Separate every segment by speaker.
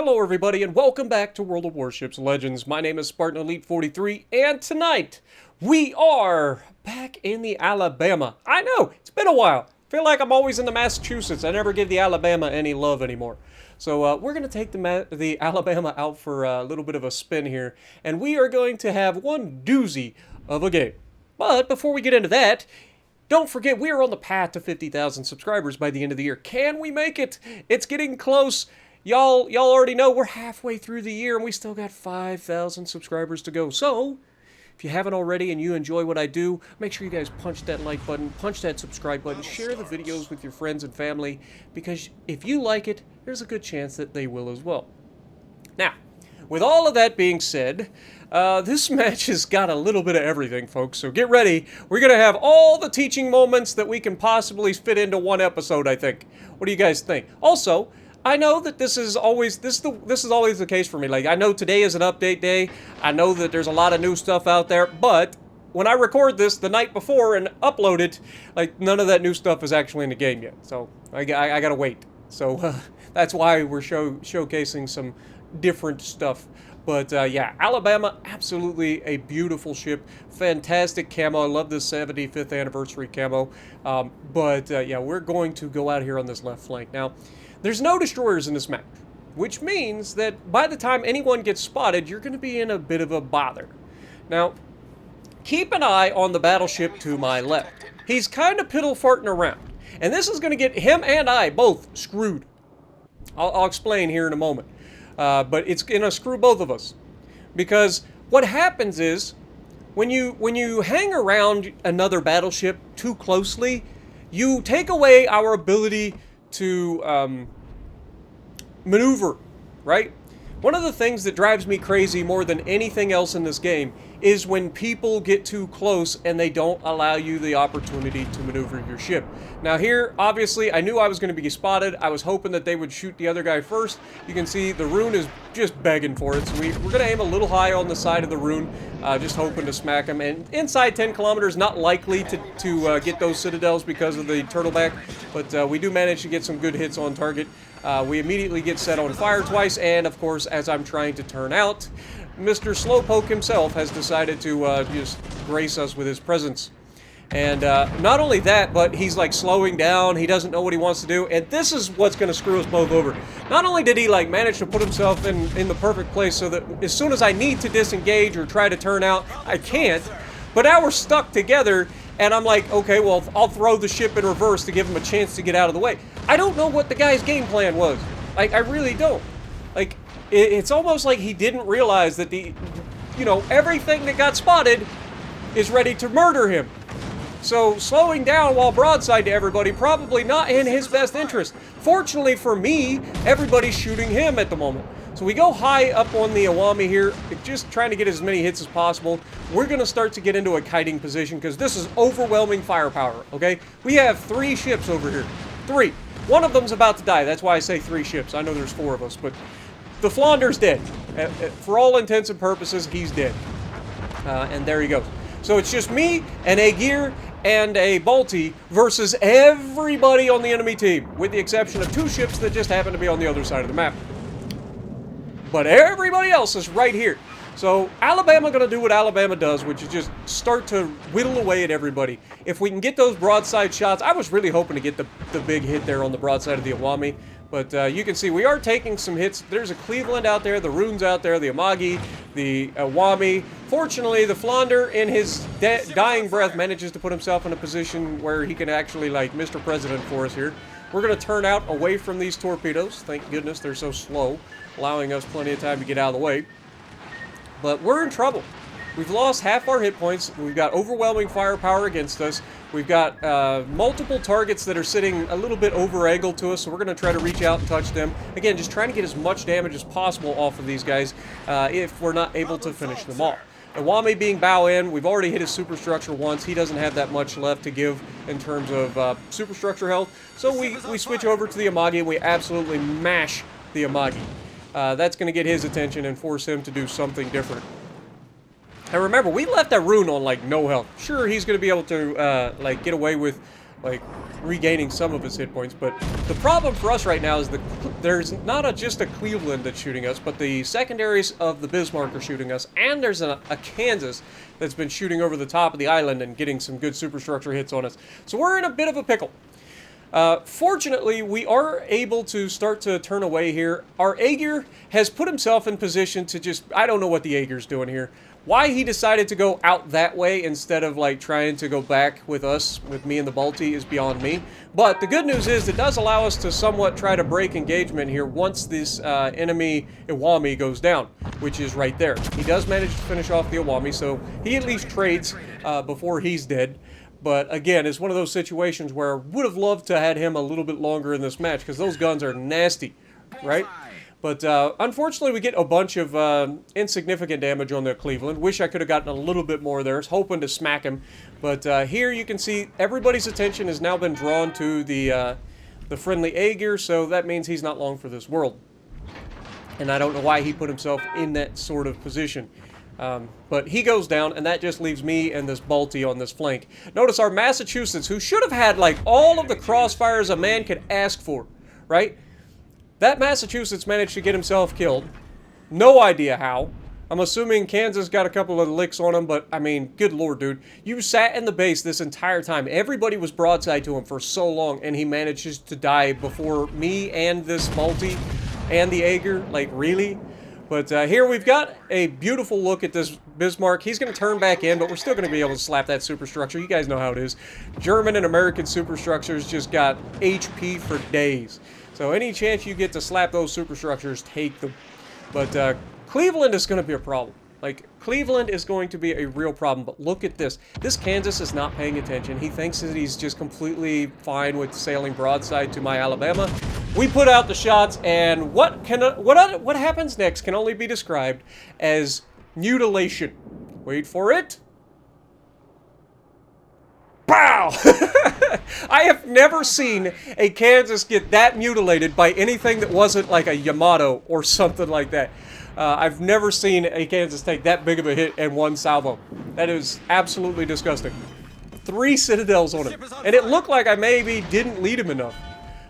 Speaker 1: Hello everybody and welcome back to World of Warships Legends. My name is Spartan Elite 43 and tonight we are back in the Alabama. I know, it's been a while. I feel like I'm always in the Massachusetts. I never give the Alabama any love anymore. So we're going to take the Alabama out for a little bit of a spin here, and we are going to have one doozy of a game. But before we get into that, don't forget we are on the path to 50,000 subscribers by the end of the year. Can we make it? It's getting close. Y'all already know we're halfway through the year and we still got 5,000 subscribers to go. So, if you haven't already and you enjoy what I do, make sure you guys punch that like button, punch that subscribe button, share the videos with your friends and family, because if you like it, there's a good chance that they will as well. Now, with all of that being said, this match has got a little bit of everything, folks, so get ready. We're going to have all the teaching moments that we can possibly fit into one episode, I think. What do you guys think? Also, I know that this is always the case for me. Like, I know today is an update day. I know that there's a lot of new stuff out there, but when I record this the night before and upload it, like, none of that new stuff is actually in the game yet. So I gotta wait. So that's why we're showcasing some different stuff. But yeah, Alabama, absolutely a beautiful ship. Fantastic camo. I love this 75th anniversary camo. Yeah, we're going to go out here on this left flank. Now, there's no destroyers in this map, which means that by the time anyone gets spotted, you're going to be in a bit of a bother. Now, keep an eye on the battleship to my left. He's kind of piddle-farting around, and this is going to get him and I both screwed. I'll explain here in a moment. But it's going to screw both of us. Because what happens is, when you hang around another battleship too closely, you take away our ability to maneuver, right? One of the things that drives me crazy more than anything else in this game is when people get too close and they don't allow you the opportunity to maneuver your ship. Now here, obviously, I knew I was going to be spotted. I was hoping that they would shoot the other guy first. You can see the rune is just begging for it, so we're going to aim a little high on the side of the rune, just hoping to smack him. And inside 10 kilometers, not likely to get those citadels because of the turtleback, but we do manage to get some good hits on target. We immediately get set on fire twice, and of course, as I'm trying to turn out, Mr. Slowpoke himself has decided to just grace us with his presence. And not only that, but he's like slowing down, he doesn't know what he wants to do, and this is what's going to screw us both over. Not only did he like manage to put himself in the perfect place so that as soon as I need to disengage or try to turn out, I can't, but now we're stuck together, and I'm like, okay, well, I'll throw the ship in reverse to give him a chance to get out of the way. I don't know what the guy's game plan was. Like, I really don't. Like, it's almost like he didn't realize that everything that got spotted is ready to murder him. So, slowing down while broadside to everybody, probably not in his best interest. Fortunately for me, everybody's shooting him at the moment. So we go high up on the Awami here, just trying to get as many hits as possible. We're going to start to get into a kiting position because this is overwhelming firepower, okay? We have 3 ships over here. 3. One of them's about to die. That's why I say 3 ships. I know there's 4 of us, but the Flaunder's dead. For all intents and purposes, he's dead. And there he goes. So it's just me and a Gear and a Balti versus everybody on the enemy team, with the exception of 2 ships that just happen to be on the other side of the map. But everybody else is right here. So Alabama going to do what Alabama does, which is just start to whittle away at everybody. If we can get those broadside shots, I was really hoping to get the big hit there on the broadside of the Awami. But you can see we are taking some hits. There's a Cleveland out there, the Runes out there, the Amagi, the Awami. Fortunately, the Flaunder, in his dying breath, manages to put himself in a position where he can actually, like, Mr. President for us here. We're going to turn out away from these torpedoes. Thank goodness they're so slow, allowing us plenty of time to get out of the way. But we're in trouble. We've lost half our hit points. We've got overwhelming firepower against us. We've got multiple targets that are sitting a little bit over-angled to us, so we're going to try to reach out and touch them. Again, just trying to get as much damage as possible off of these guys if we're not able to finish them off. Awami being bow in, we've already hit his superstructure once. He doesn't have that much left to give in terms of superstructure health. So we switch over to the Amagi and we absolutely mash the Amagi. That's going to get his attention and force him to do something different. And remember, we left that rune on, like, no health. Sure, he's going to be able to, like, get away with like regaining some of his hit points. But the problem for us right now is that there's not just a Cleveland that's shooting us, but the secondaries of the Bismarck are shooting us, and there's a Kansas that's been shooting over the top of the island and getting some good superstructure hits on us. So we're in a bit of a pickle. Fortunately, we are able to start to turn away here. Our Aegir has put himself in position to just, I don't know what the Aegir's doing here. Why he decided to go out that way instead of like trying to go back with us, with me and the Balti, is beyond me. But the good news is it does allow us to somewhat try to break engagement here once this enemy Iwami goes down, which is right there. He does manage to finish off the Iwami, so he at least trades before he's dead. But again, it's one of those situations where I would have loved to have had him a little bit longer in this match, because those guns are nasty, right? But unfortunately, we get a bunch of insignificant damage on the Cleveland. Wish I could have gotten a little bit more there. I was hoping to smack him. But here you can see everybody's attention has now been drawn to the friendly Aegir, so that means he's not long for this world. And I don't know why he put himself in that sort of position. But he goes down, and that just leaves me and this Balti on this flank. Notice our Massachusetts, who should have had like all of the crossfires a man could ask for, right? That Massachusetts managed to get himself killed. No idea how. I'm assuming Kansas got a couple of licks on him, but I mean, good lord, dude. You sat in the base this entire time. Everybody was broadside to him for so long, and he manages to die before me and this Balti and the Aegir. Like, really? But here we've got a beautiful look at this Bismarck. He's going to turn back in, but we're still going to be able to slap that superstructure. You guys know how it is. German and American superstructures just got HP for days. So any chance you get to slap those superstructures, take them. But Cleveland is going to be a problem. Like, Cleveland is going to be a real problem. But look at this. This Kansas is not paying attention. He thinks that he's just completely fine with sailing broadside to my Alabama. We put out the shots, and what happens next can only be described as mutilation. Wait for it. Pow! I have never seen a Kansas get that mutilated by anything that wasn't like a Yamato or something like that. I've never seen a Kansas take that big of a hit in one salvo. That is absolutely disgusting. 3 citadels on him. And it looked like I maybe didn't lead him enough.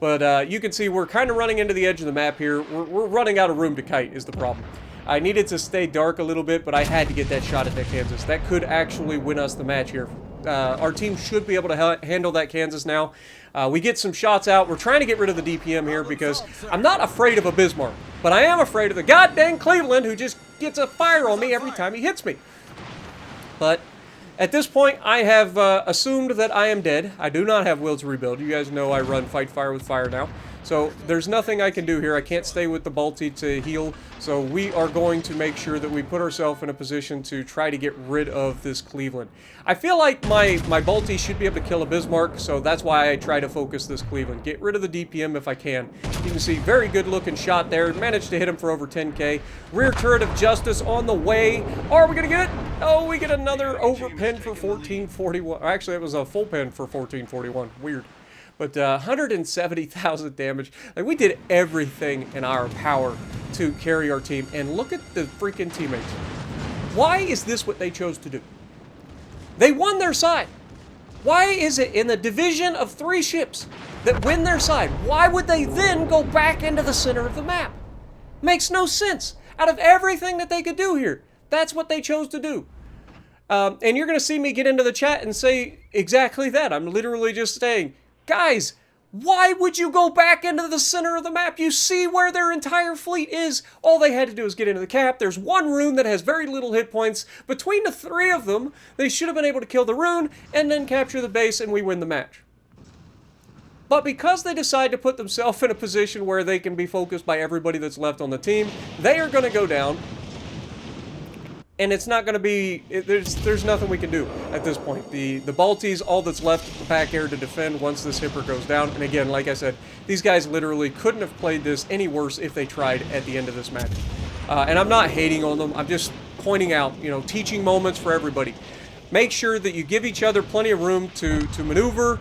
Speaker 1: But you can see we're kind of running into the edge of the map here. We're running out of room to kite is the problem. I needed to stay dark a little bit, but I had to get that shot at that Kansas. That could actually win us the match here. Our team should be able to handle that Kansas now. We get some shots out. We're trying to get rid of the DPM here because I'm not afraid of a Bismarck, but I am afraid of the goddamn Cleveland who just gets a fire on me every time he hits me. But at this point, I have assumed that I am dead. I do not have will to rebuild. You guys know I run fight fire with fire now. So there's nothing I can do here. I can't stay with the Balti to heal. So we are going to make sure that we put ourselves in a position to try to get rid of this Cleveland. I feel like my Balti should be able to kill a Bismarck, so that's why I try to focus this Cleveland. Get rid of the DPM if I can. You can see very good looking shot there. Managed to hit him for over 10k. Rear turret of justice on the way. Are we going to get it? Oh, we get another over pen for 1441. Actually, it was a full pen for 1441. Weird. But 170,000 damage. Like, we did everything in our power to carry our team. And look at the freaking teammates. Why is this what they chose to do? They won their side. Why is it in the division of 3 ships that win their side? Why would they then go back into the center of the map? Makes no sense. Out of everything that they could do here, that's what they chose to do. And you're going to see me get into the chat and say exactly that. I'm literally just saying, guys, why would you go back into the center of the map? You see where their entire fleet is. All they had to do is get into the cap. There's one rune that has very little hit points. Between the 3 of them, they should have been able to kill the rune and then capture the base and we win the match. But because they decide to put themselves in a position where they can be focused by everybody that's left on the team, they are going to go down. And it's not going to be, there's nothing we can do at this point. The Balti's all that's left of the pack air to defend once this Hipper goes down. And again, like I said, these guys literally couldn't have played this any worse if they tried at the end of this match. And I'm not hating on them. I'm just pointing out, you know, teaching moments for everybody. Make sure that you give each other plenty of room to maneuver.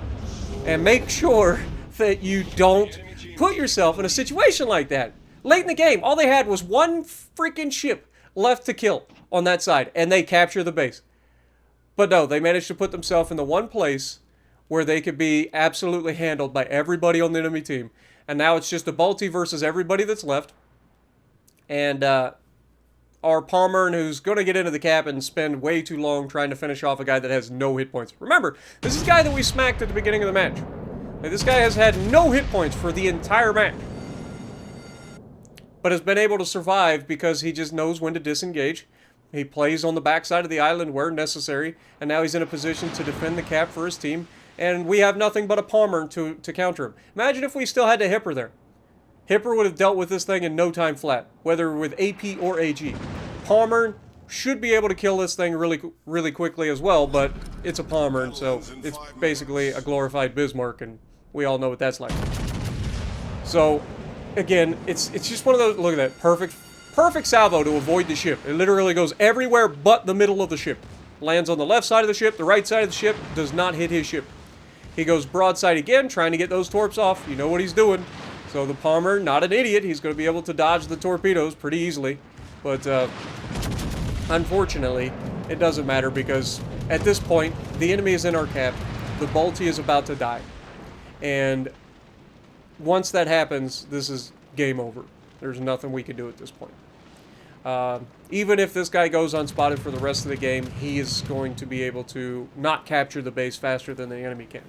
Speaker 1: And make sure that you don't put yourself in a situation like that. Late in the game, all they had was one freaking ship left to kill on that side, and they capture the base. But no, they managed to put themselves in the one place where they could be absolutely handled by everybody on the enemy team. And now it's just a Balti versus everybody that's left. And our Palmer, who's going to get into the cap and spend way too long trying to finish off a guy that has no hit points. Remember, this is a guy that we smacked at the beginning of the match. Like, this guy has had no hit points for the entire match, but has been able to survive because he just knows when to disengage. He plays on the backside of the island where necessary, and now he's in a position to defend the cap for his team, and we have nothing but a Palmer to counter him. Imagine if we still had a Hipper there. Hipper would have dealt with this thing in no time flat, whether with AP or AG. Palmer should be able to kill this thing really quickly as well, but it's a Palmer, and so it's basically a glorified Bismarck, and we all know what that's like. So, again, it's just one of those, look at that, perfect salvo to avoid the ship. It literally goes everywhere but the middle of the ship. Lands on the left side of the ship, the right side of the ship, does not hit his ship. He goes broadside again, trying to get those torps off. You know what he's doing. So the Palmer, not an idiot, he's going to be able to dodge the torpedoes pretty easily. But unfortunately, it doesn't matter because at this point, the enemy is in our cap. The Balti is about to die. And once that happens, this is game over. There's nothing we can do at this point. Even if this guy goes unspotted for the rest of the game, he is going to be able to not capture the base faster than the enemy can.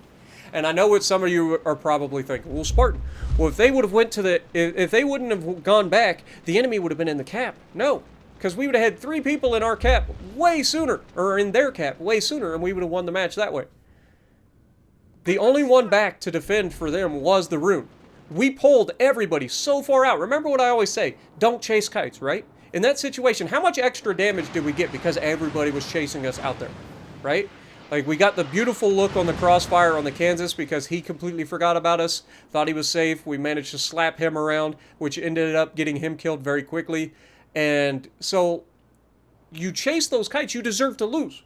Speaker 1: And I know what some of you are probably thinking, well, Spartan, well, if they would have if they wouldn't have gone back, the enemy would have been in the cap. No, because we would have had 3 people in our cap way sooner, or in their cap way sooner, and we would have won the match that way. The only one back to defend for them was the Rune. We pulled everybody so far out. Remember what I always say, don't chase kites, right? In that situation, how much extra damage did we get because everybody was chasing us out there, right? Like, we got the beautiful look on the crossfire on the Kansas because he completely forgot about us, thought he was safe. We managed to slap him around, which ended up getting him killed very quickly. And so, you chase those kites, you deserve to lose.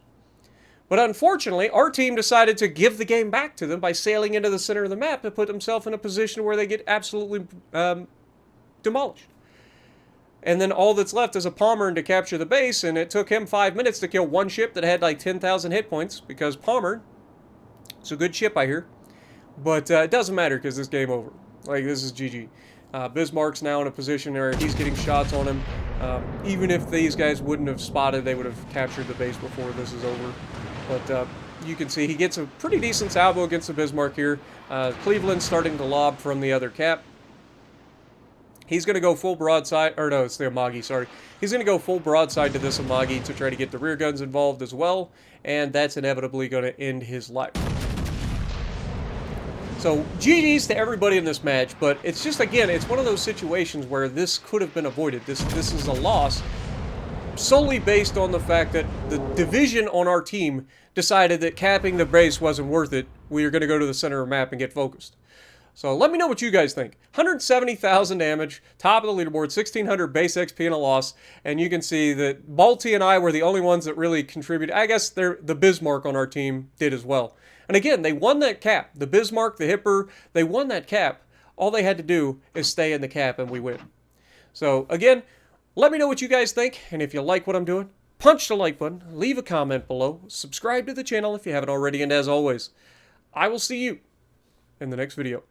Speaker 1: But unfortunately, our team decided to give the game back to them by sailing into the center of the map and put themselves in a position where they get absolutely demolished. And then all that's left is a Palmer to capture the base, and it took him 5 minutes to kill one ship that had like 10,000 hit points, because Palmer, it's a good ship, I hear. But it doesn't matter, because this game over. Like, this is GG. Bismarck's now in a position where he's getting shots on him. Even if these guys wouldn't have spotted, they would have captured the base before this is over. But you can see he gets a pretty decent salvo against the Bismarck here. Cleveland's starting to lob from the other cap. He's going to go full broadside, or no, it's the Amagi, sorry. He's going to go full broadside to this Amagi to try to get the rear guns involved as well, and that's inevitably going to end his life. So, GG's to everybody in this match, but it's just, again, it's one of those situations where this could have been avoided. This is a loss solely based on the fact that the division on our team decided that capping the base wasn't worth it. We are going to go to the center of the map and get focused. So let me know what you guys think. 170,000 damage, top of the leaderboard, 1,600 base XP and a loss, and you can see that Balti and I were the only ones that really contributed. I guess the Bismarck on our team did as well. And again, they won that cap. The Bismarck, the Hipper, they won that cap. All they had to do is stay in the cap and we win. So again, let me know what you guys think, and if you like what I'm doing, punch the like button, leave a comment below, subscribe to the channel if you haven't already, and as always, I will see you in the next video.